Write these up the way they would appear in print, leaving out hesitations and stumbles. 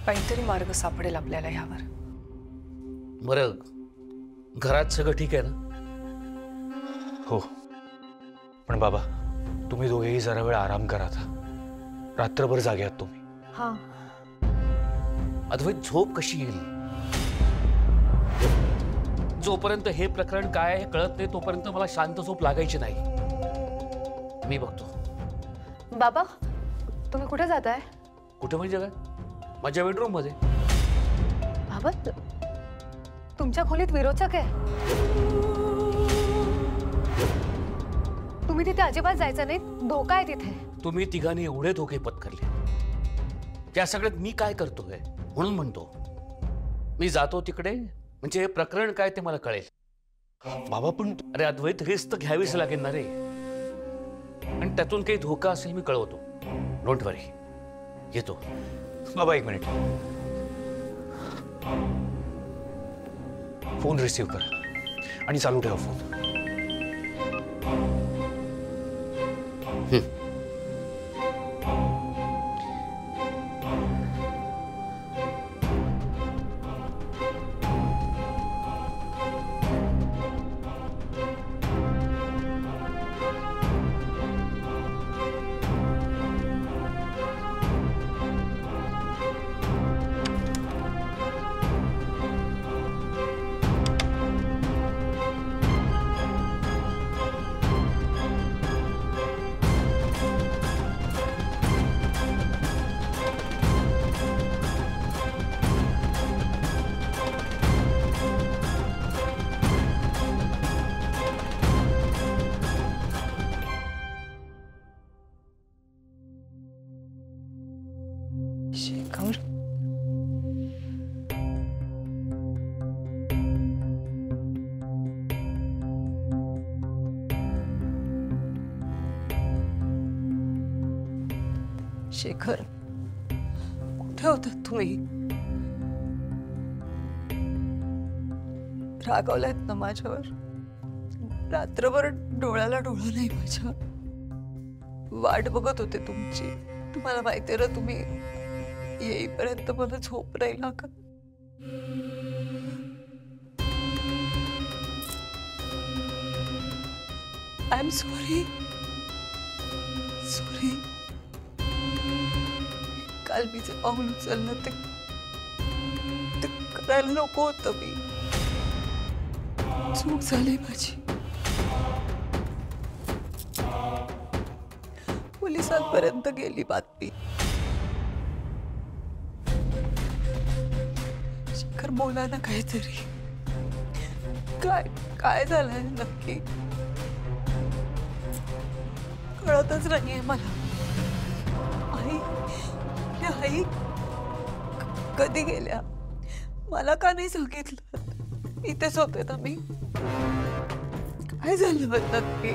काहीतरी मार्ग सापडेल आपल्याला ह्यावर। बरं, घरात सगळं ठीक आहे ना? हो, पण बाबा तुम्ही दोघेही जरा वेळ आराम करा आता। रात्रभर जागे आहात तुम्ही। हां, अद्वैत झोप कशी येईल? जोपर्यंत हे प्रकरण काय आहे हे कळत नाही तोपर्यंत मला शांत झोप लागायची नाही। मी बघतो। बाबा तुम्ही कुठे जाताय? कुठे म्हणजे काय? माझ्या बेडरूम मध्ये। बाबा तुमच्या खोलीत विरोचक आहे, तुम्ही तिथे अजिबात जायचं नाही, धोका आहे तिथे। तुम्ही तिघांनी एवढे धोके पत्करले, त्या सगळ्यात मी काय करतोय म्हणून म्हणतो मी जातो तिकडे, म्हणजे हे प्रकरण काय ते मला कळेल। बाबा पण अरे अद्वैत, रिस्क तर घ्यावीच लागेल ना रे, आणि त्यातून काही धोका असेल मी कळवतो। डोंट वरी, येतो। बाबा एक मिनिट, फोन रिसीव्ह करा आणि चालू ठेवा फोन। शेखर, शेखर कुठे होतात तुम्ही? रागावलात ना माझ्यावर? रात्रभर डोळ्याला डोळा नाही माझ्या, वाट बघत होते तुमची। तुम्हाला माहिती आहे ना, तुम्ही येईपर्यंत मला झोप राहिला का? I am sorry, sorry. काल मी जे पाऊल उचललं ते करायला नको होतं मी, चूक झाली माझी। पोलिसांपर्यंत गेली बातमी। शेखर बोला ना काहीतरी, काय झालंय नक्की? कळतच नाहीये मला। आई कधी गेल्या? मला का नाही सांगितलं? इथेच होते ना मी। काय झालं नक्की?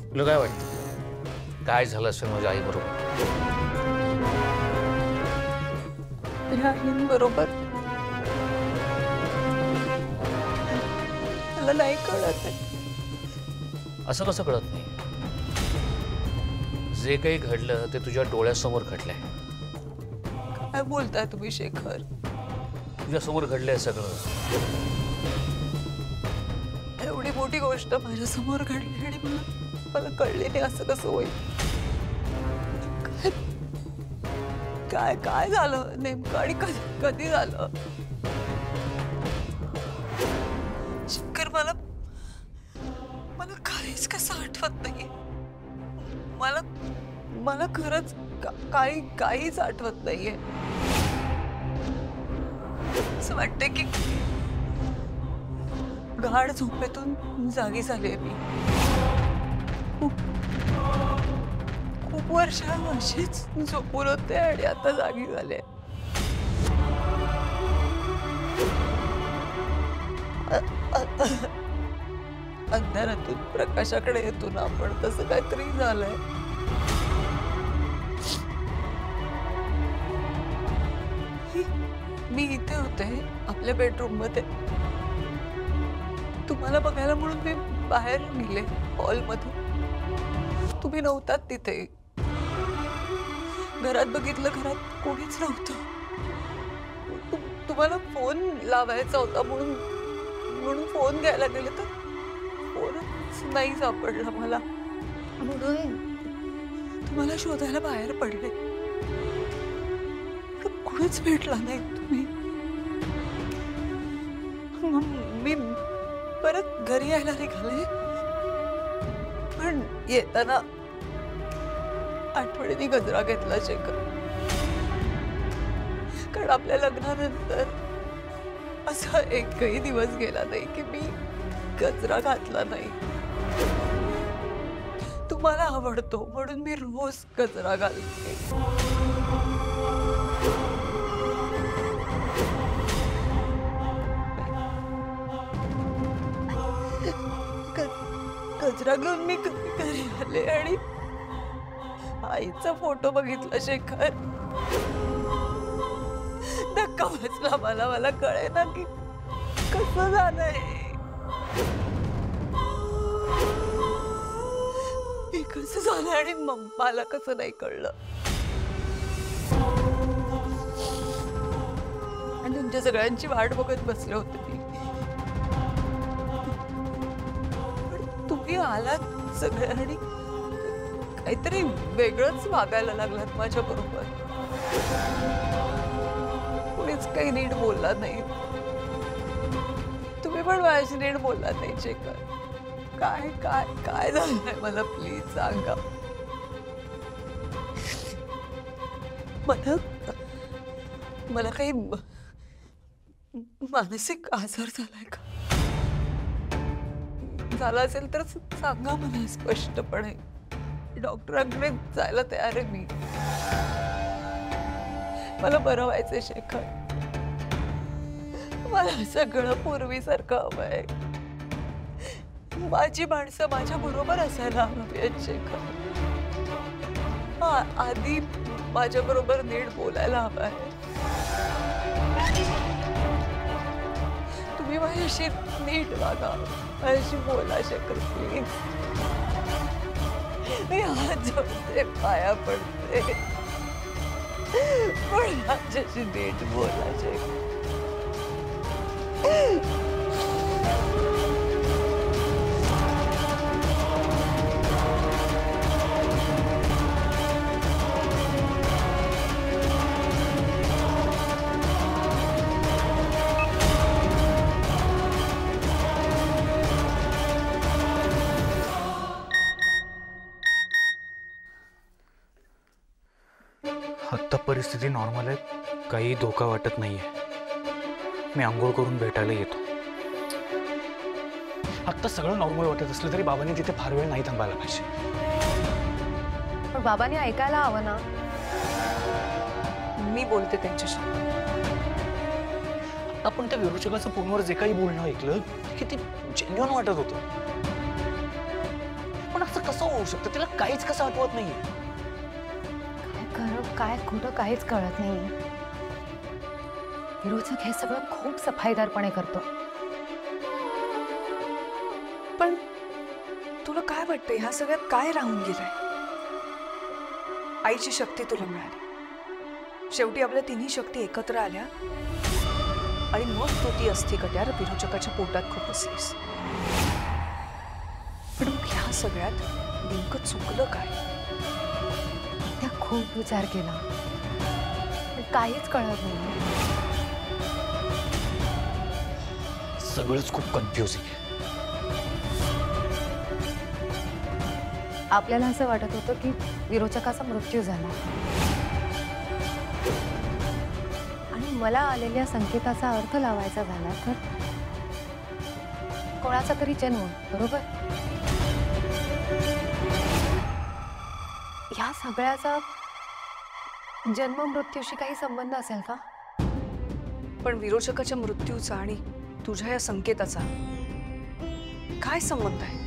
तुला काय वाटतं काय झालं असेल माझ्या आई बरोबर? बरोबर मला नाही कळत आहे। असं कसं कळत नाही? जे काही घडलं ते तुझ्या डोळ्यासमोर घडलंय। काय बोलताय तुम्ही शेखर? तुझ्या समोर घडलंय सगळं। एवढी मोठी गोष्ट माझ्या समोर घडली आणि मला कळले नाही, असं कसं होईल? काय काय झालं नेमकं आणि कधी झालं? शेखर मला काहीच कसं आठवत नाहीये। मला खरंच काहीच आठवत नाहीये। असं वाटतंय की गाढ झोपेतून जागी झाले मी। खूप वर्ष अशीच झोपून होते आणि आता जागी झाले। अंधारातून प्रकाशाकडे येतो ना आपण, तसं काहीतरी झालंय। मी इथे होते आपल्या बेडरूम मध्ये, तुम्हाला बघायला म्हणून मी बाहेर निघले हॉल मध्ये, तुम्ही नव्हतात तिथे। घरात बघितलं, घरात कोणीच नव्हतं. तुम्हाला फोन लावायचा होता म्हणून म्हणून फोन घ्यायला गेले तर फोनच नाही सापडला मला, म्हणून तुम्हाला शोधायला बाहेर पडले. पण कुणीच भेटला नाही तुम्ही. मग मी परत घरी यायला निघाले, पण येताना आठवणीने गजरा घेतला शेखर. कारण आपल्या लग्नानंतर असा एकही दिवस गेला नाही की मी गजरा घातला नाही. तुम्हाला आवडतो म्हणून मी रोज गजरा घालते. गजरा घेऊन मी घरी आले आणि आईचा फोटो बघितला शेखर. धक्का बसला मला. मला कळेना की कसं झालंय. हे कसं झालं आणि मला कसं नाही कळलं. आणि तुमच्या सगळ्यांची वाट बघत बसले होते मी. पण तुम्ही आलात सगळे आणि काहीतरी वेगळंच वागायला लागलात माझ्या बरोबर. कोणीच काही नीट बोलला नाही. तुम्ही पण माझ्याशी नीट बोलला नाही शेखर. काय काय काय झालंय मला प्लीज सांगा. मला काही मानसिक आजार झालाय का? झाला असेल तर सांगा मला स्पष्टपणे. डॉक्टरांकडे जायला तयार आहे मी. मला बरं व्हायचंय शेखर. मला सगळं पूर्वीसारखं हवंय. माझी माणसं माझ्या बरोबर असायला हवीत शेखर. आधी माझ्या बरोबर नीट बोलायला हवंय. तुम्ही माझ्याशी नीट वागा. माझ्याशी बोला शेखर प्लीज. मी हात जोडते, पाया पडते, पण माझ्याशी नीट बोला शेखर. आत्ता परिस्थिती नॉर्मल आहे, काही धोका वाटत नाहीये. मी आंघोळ करून भेटायला येतो. आत्ता सगळं नॉर्मल वाटत असलं तरी बाबांनी तिथे फार वेळ नाही थांबायला पाहिजे. पण बाबांनी ऐकायला हवं ना. मी बोलते त्यांच्याशी. आपण त्या विरोचकाचं फोनवर जे काही बोलणं ऐकलं की ते जेन्युइन वाटत होतं. पण असं कसं होऊ शकतं? तिला काहीच कसं आठवत नाहीये. खरं काय खोटं काहीच कळत नाही. विरोचक हे सगळं खूप सफाईदारपणे करतो. पण तुला काय वाटतं ह्या सगळ्यात काय राहून गेलंय? आईची शक्ती तुला मिळाली. शेवटी आपल्या तिन्ही शक्ती एकत्र आल्या आणि मग तू ती अस्थिकट्यार विरोचकाच्या पोटात खुपसलीस. पण मग ह्या सगळ्यात नेमकं चुकलं काय? त्या खूप विचार केला पण काहीच कळत नाही. सगळंच खूप कन्फ्युजिंग आहे. आपल्याला असं वाटत होतं की विरोचकाचा मृत्यू झाला आणि मला आलेल्या संकेताचा अर्थ लावायचा झाला तर कोणाचा तरी जन्म, बरोबर? ह्या सगळ्याचा जन्म मृत्यूशी काही संबंध असेल का? पण विरोचकाच्या मृत्यूचा आणि तुझ्या या संकेताचा काय संबंध आहे?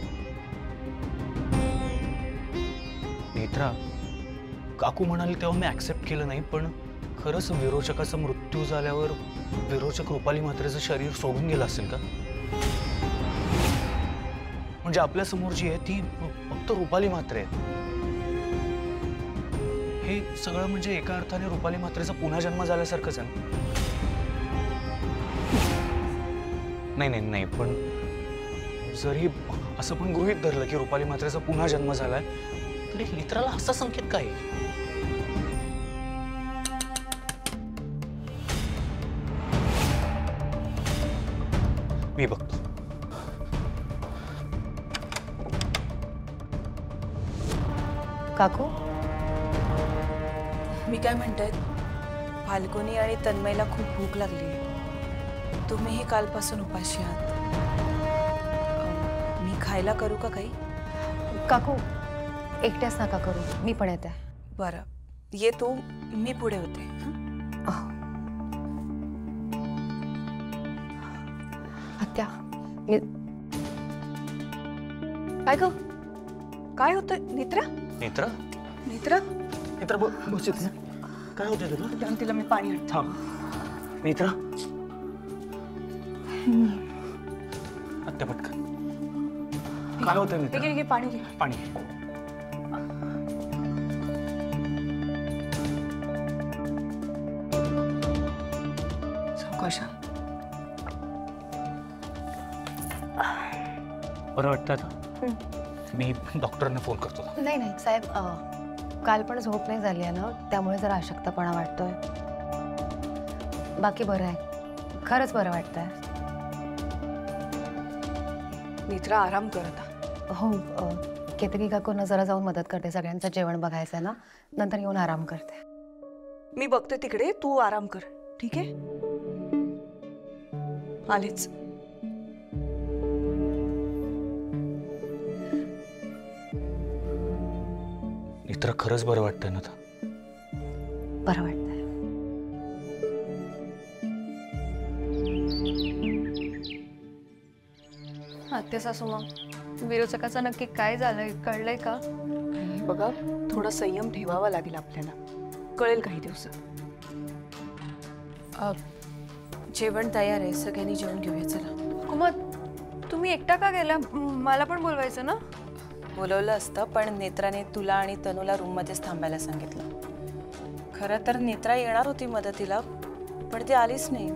नेत्रा, काकू म्हणाले तेव्हा मी ऍक्सेप्ट केलं नाही, पण खरंच विरोचकाचा मृत्यू झाल्यावर विरोचक रुपाली म्हात्रेचं शरीर सोडून गेलं असेल का? म्हणजे आपल्या समोर जी आहे ती फक्त रुपाली म्हात्रे आहे. हे सगळं म्हणजे एका अर्थाने रुपाली म्हात्रेचा पुन्हा जन्म झाल्यासारखंच आहे ना? नाही नाही, पण जरी असं पण गृहीत धरलं की रुपाली म्हात्रेचा पुन्हा जन्म झालाय, तरी नेत्राला असा संकेत काय आहे? मी बघतो. काकू, मी काय म्हणते, फाल्गुनी आणि तन्मयला खूप भूक लागली आहे. तुम्हीही कालपासून उपाशी आहात. मी खायला करू का काही? काकू एकट्याच नका करू, मी पण येते. बरं, ये तू, मी पुढे होते. आत्या, मी काय ग, काय होतंय? नेत्रा, नेत्रा नेत्रा, नेत्रा बस इथे. काय होतंय तुला? जाऊन तिला मी पाणी आणते. थांब. नेत्रा, आत्या पटकन. काय होतंय नेत्रा? घे पाणी घे. पाणी. सावकाश. बरं वाटतं आता? मी डॉक्टरांना फोन करतो. नाही नाही साहेब, काल पण झोप नाही झाली आहे ना, त्यामुळे जरा अशक्तपणा वाटतोय. बाकी बरं आहे, खरंच बरं वाटतंय. नेत्रा, आराम कर आता. हो, केतकी काकूंना जरा जाऊन मदत करते, सगळ्यांचं जेवण बघायचं आहे ना, नंतर येऊन आराम करते. मी बघते तिकडे, तू आराम कर, ठीक आहे? आलेच. नेत्रा, खरंच बरं वाटतंय ना आता? बरं वाटतंय. आत्या सासू, मग विरोचकाचं नक्की काय झालंय, कळलंय का? बघा, थोडा संयम ठेवावा लागेल आपल्याला, कळेल काही दिवसात. जेवण तयार आहे, सगळ्यांनी जेवण घेऊया. चला. कुमार, तुम्ही एकटा का गेला? मला पण बोलवायचं ना. बोलवलं असतं, पण नेत्राने तुला आणि तनूला रूममध्येच थांबायला सांगितलं. खरं तर नेत्रा येणार होती मदतीला, पण ती आलीच नाही.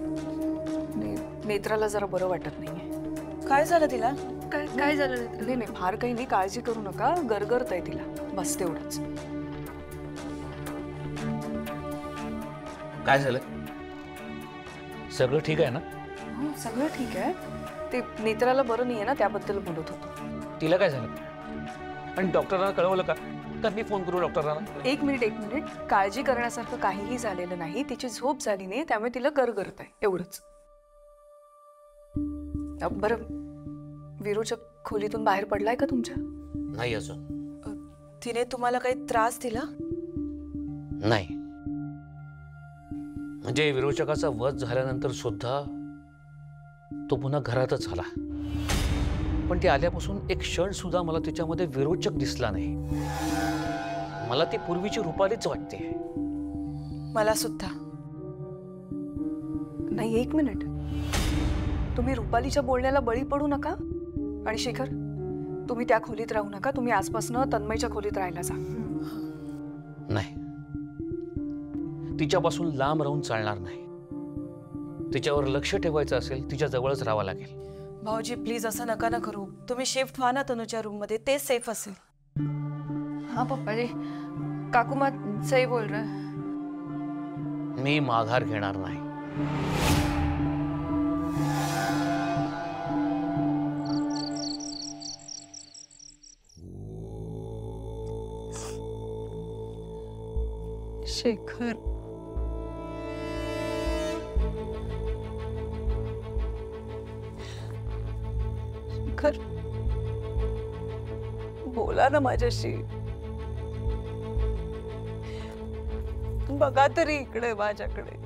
नेत्राला जरा बरं वाटत नाहीये. काय झालं तिला? काय झालं? नाही नाही, फार काही नाही, काळजी करू नका. गरगरत आहे तिला, बस तेवढंच. काय झालं? सगळं ठीक आहे ना? हो, सगळं ठीक आहे. ते नेत्राला बरं नाहीये ना, त्याबद्दल बोलत होतो. तिला काय झालं? आणि डॉक्टरांना कळवलं का? तर मी फोन करू डॉक्टरांना. एक मिनिट. काळजी करण्यासारखं काहीही झालेलं नाही. तिची झोप झाली नाही, त्यामुळे तिला गरगरत आहे, एवढंच. बरं, विरोचक खोलीतून बाहेर पडलाय का तुमच्या? नाही अजून. तिने तुम्हाला काही त्रास दिला? नाही. म्हणजे विरोचकाचा वध झाल्यानंतर सुद्धा तो पुन्हा घरातच आला, पण ती आल्यापासून एक क्षण सुद्धा मला तिच्यामध्ये विरोचक दिसला नाही. मला ती पूर्वीची रुपालीच वाटते. मला सुद्धा नाही. एक मिनिट, तुम्ही रुपालीच्या बोलण्याला बळी पडू नका. आणि शेखर, तुम्ही त्या खोलीत राहू नका. तुम्ही आजपासून तन्मयच्या खोलीत राहायला जा. नाही, तिच्यापासून लांब राहून चालणार नाही. तिच्यावर लक्ष ठेवायचं असेल, तिच्या जवळच राहावं लागेल. भाऊजी, प्लीज असं नका ना करू. तुम्ही शिफ्ट व्हा ना तनुच्या रूम मध्ये, तेच सेफ असेल. हाँ पप्पा जी, काकू मत सही बोल रहे. मी माघार घेणार नाही. शेखर, शेखर, बोला ना माझ्याशी. बघा तरी इकडे माझ्याकडे.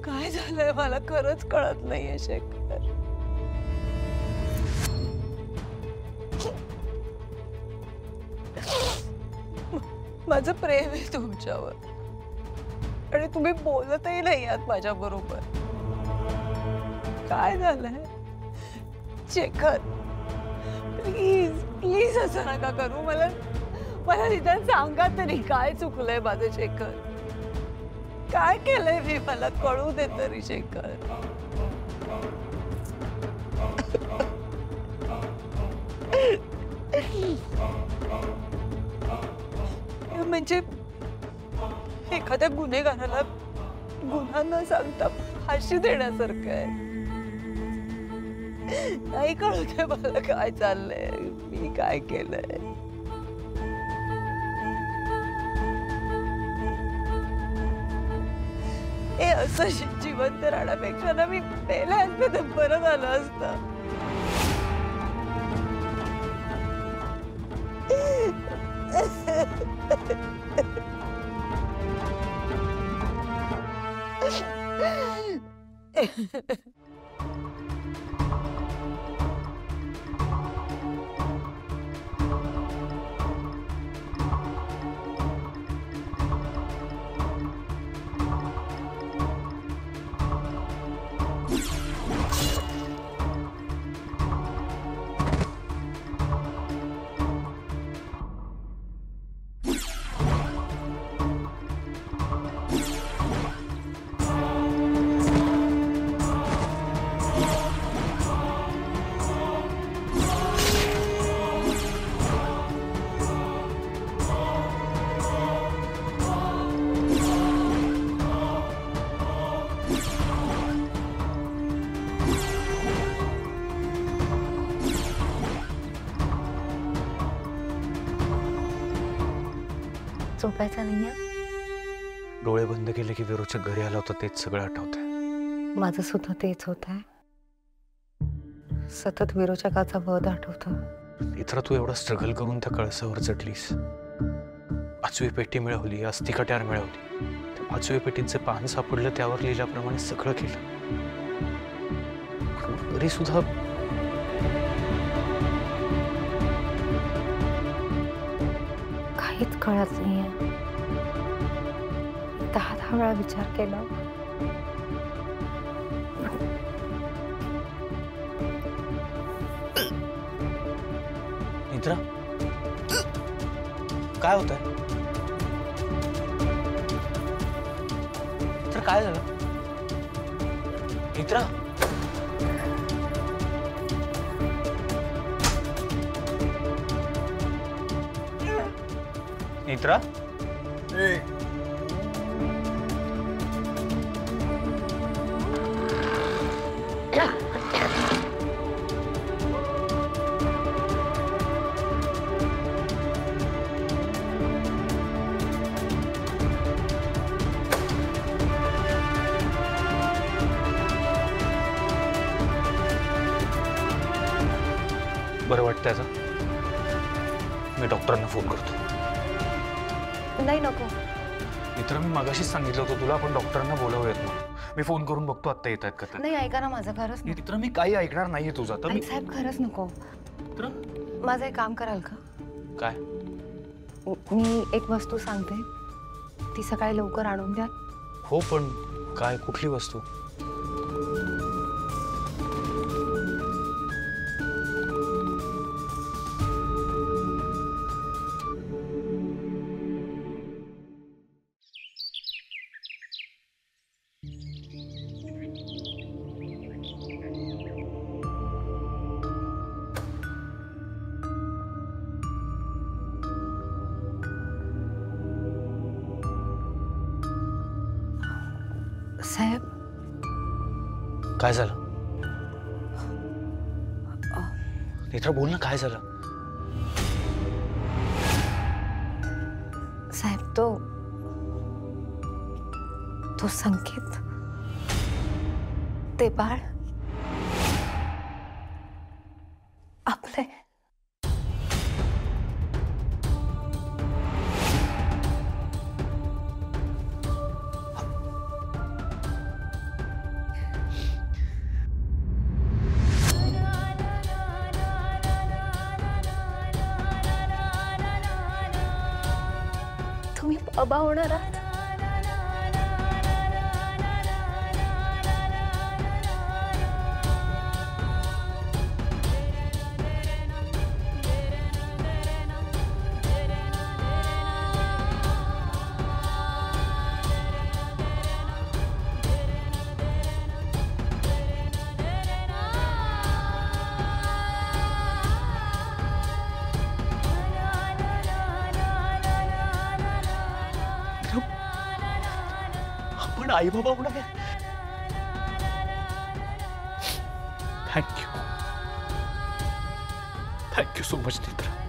काय झालंय मला खरंच कळत नाहीये शेखर. माझं प्रेम आहे तुमच्यावर, आणि तुम्ही बोलतही नाही आहात माझ्या बरोबर. काय झालंय शेखर? प्लीज प्लीज असं नका करू. मला निदान सांगा तरी काय चुकलंय माझं शेखर, काय केलंय मी, मला कळू दे तरी शेखर. म्हणजे एखाद्या गुन्हेगाराला गुन्हा न सांगता फाशी देण्यासारखं आहे. नाही कळत आहे मला काय चाललंय, मी काय केलंय. हे असं जिवंत राहण्यापेक्षा ना मी मेल्यानंतर बरं झालं असतं. झोपायचं नाहीये? डोळे बंद केले की विरोचक घरी आला होता तेच सगळं आठवतंय. माझं सुद्धा तेच होत आहे. सतत विरोचकाचा वध आठवतो. नेत्रा, तू एवढा स्ट्रगल करून त्या कळसावर चढलीस. 5वी पेटी मिळवली, अस्थिकट्यार मिळवली. त्या 5वी पेटींचे पान सापडलं, त्यावर लिहिल्याप्रमाणे सगळं केलं. तरी सुद्धा काहीच कळत नाहीये. 10 वेळा विचार केला. नेत्रा, काय होतंय? नेत्रा, काय झालं? नेत्रा, नेत्रा, बरं वाटतं त्याचा? मी डॉक्टरांना फोन करतो. नाही, नको. मित्र, मी मगाशीच सांगितलं होतं तुला, आपण डॉक्टरांना बोलावूयात ना. मी फोन करून बघतो आत्ता येत आहेत का. नाही, ऐका ना माझं, खरंच नको. मित्र, मी काही ऐकणार नाहीये तुझा. तर मी साहेब, खरंच नको. मित्र, माझं एक काम कराल का? काय? मी एक वस्तू सांगते, ती सकाळी लवकर आणून द्या. हो, पण काय, कुठली वस्तू? साहेब, काय झालं? नेत्रा, बोल ना, काय झालं? साहेब, तो संकेत, ते बाळ आपले. तुम्ही बाबा होणार आहात. आपण आई बाबा होणार आहे. Thank you so much Netra.